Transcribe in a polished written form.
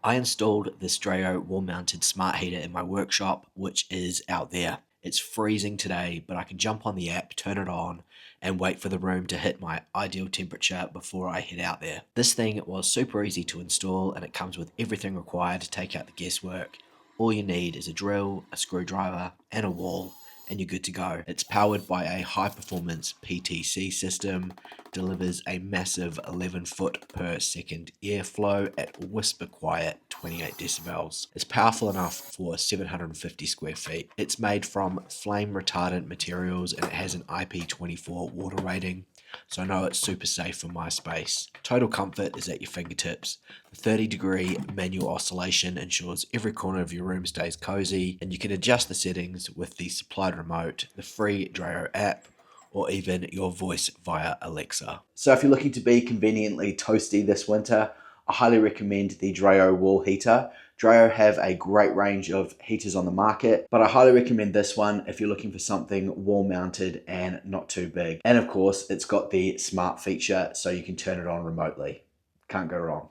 I installed this Dreo wall-mounted smart heater in my workshop, which is out there. It's freezing today, but I can jump on the app, turn it on, and wait for the room to hit my ideal temperature before I head out there. This thing was super easy to install, and it comes with everything required to take out the guesswork. All you need is a drill, a screwdriver, and a wall, and you're good to go. It's powered by a high-performance PTC system, delivers a massive 11 foot per second airflow at whisper quiet 28 decibels. It's powerful enough for 750 square feet. It's made from flame retardant materials and it has an IP24 water rating, so I know it's super safe for my space. Total comfort is at your fingertips. The 30-degree manual oscillation ensures every corner of your room stays cozy, and you can adjust the settings with the supplied remote, the free Dreo app, or even your voice via Alexa. So if you're looking to be conveniently toasty this winter, I highly recommend the Dreo wall heater. Dreo have a great range of heaters on the market, but I highly recommend this one if you're looking for something wall mounted and not too big. And of course, it's got the smart feature so you can turn it on remotely. Can't go wrong.